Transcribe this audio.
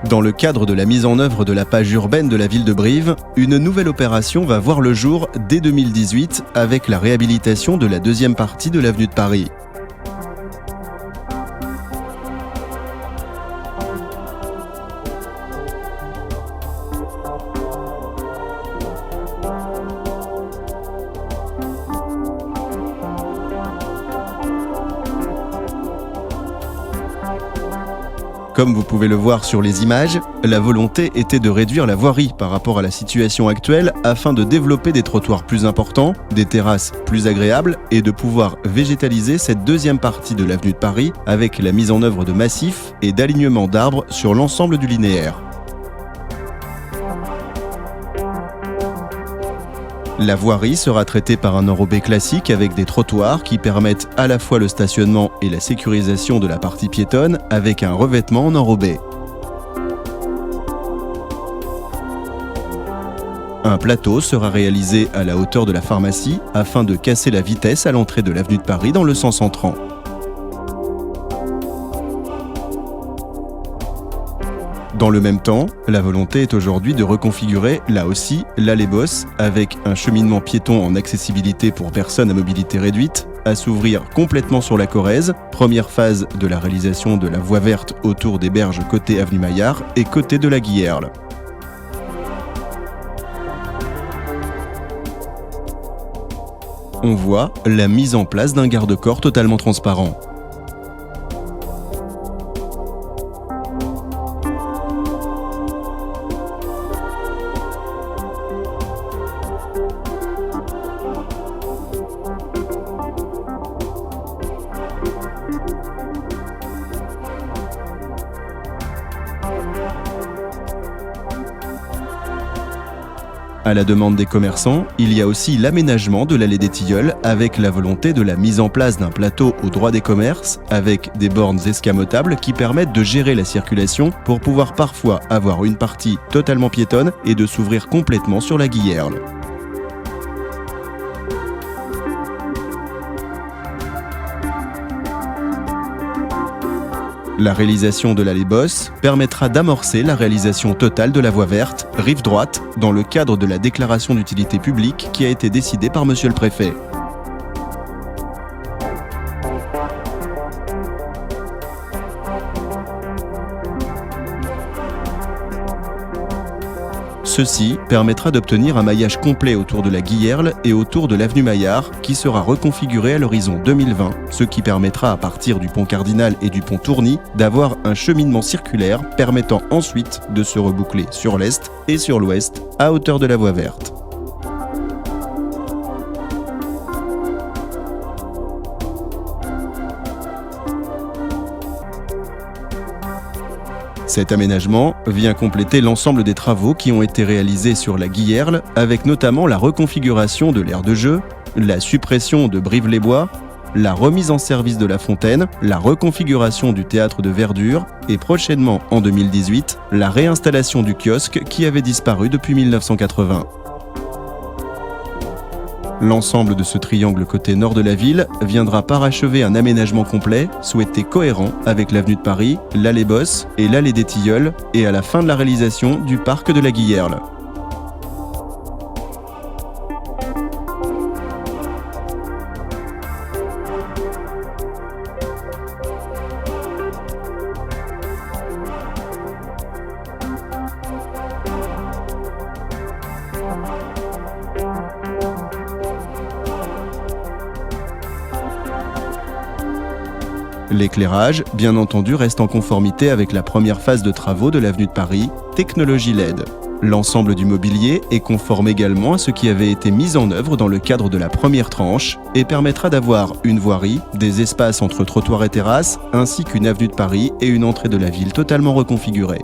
Dans le cadre de la mise en œuvre de la page urbaine de la ville de Brive, une nouvelle opération va voir le jour dès 2018 avec la réhabilitation de la deuxième partie de l'avenue de Paris. Comme vous pouvez le voir sur les images, la volonté était de réduire la voirie par rapport à la situation actuelle afin de développer des trottoirs plus importants, des terrasses plus agréables et de pouvoir végétaliser cette deuxième partie de l'avenue de Paris avec la mise en œuvre de massifs et d'alignements d'arbres sur l'ensemble du linéaire. La voirie sera traitée par un enrobé classique avec des trottoirs qui permettent à la fois le stationnement et la sécurisation de la partie piétonne avec un revêtement en enrobé. Un plateau sera réalisé à la hauteur de la pharmacie afin de casser la vitesse à l'entrée de l'avenue de Paris dans le sens entrant. Dans le même temps, la volonté est aujourd'hui de reconfigurer, là aussi, l'allée Bosse avec un cheminement piéton en accessibilité pour personnes à mobilité réduite, à s'ouvrir complètement sur la Corrèze, première phase de la réalisation de la voie verte autour des berges côté avenue Maillard et côté de la Guillerle. On voit la mise en place d'un garde-corps totalement transparent. À la demande des commerçants, il y a aussi l'aménagement de l'allée des Tilleuls avec la volonté de la mise en place d'un plateau au droit des commerces avec des bornes escamotables qui permettent de gérer la circulation pour pouvoir parfois avoir une partie totalement piétonne et de s'ouvrir complètement sur la Guillerle. La réalisation de l'allée Bosse permettra d'amorcer la réalisation totale de la voie verte, rive droite, dans le cadre de la déclaration d'utilité publique qui a été décidée par Monsieur le Préfet. Ceci permettra d'obtenir un maillage complet autour de la Guillerle et autour de l'avenue Maillard qui sera reconfiguré à l'horizon 2020, ce qui permettra à partir du pont Cardinal et du pont Tourny d'avoir un cheminement circulaire permettant ensuite de se reboucler sur l'est et sur l'ouest à hauteur de la voie verte. Cet aménagement vient compléter l'ensemble des travaux qui ont été réalisés sur la Guillerle, avec notamment la reconfiguration de l'aire de jeu, la suppression de Brive-les-Bois, la remise en service de la fontaine, la reconfiguration du théâtre de verdure et prochainement, en 2018, la réinstallation du kiosque qui avait disparu depuis 1980. L'ensemble de ce triangle côté nord de la ville viendra parachever un aménagement complet, souhaité cohérent avec l'avenue de Paris, l'allée Bosse et l'allée des Tilleuls, et à la fin de la réalisation du parc de la Guillerle. L'éclairage, bien entendu, reste en conformité avec la première phase de travaux de l'avenue de Paris, technologie LED. L'ensemble du mobilier est conforme également à ce qui avait été mis en œuvre dans le cadre de la première tranche et permettra d'avoir une voirie, des espaces entre trottoirs et terrasses, ainsi qu'une avenue de Paris et une entrée de la ville totalement reconfigurée.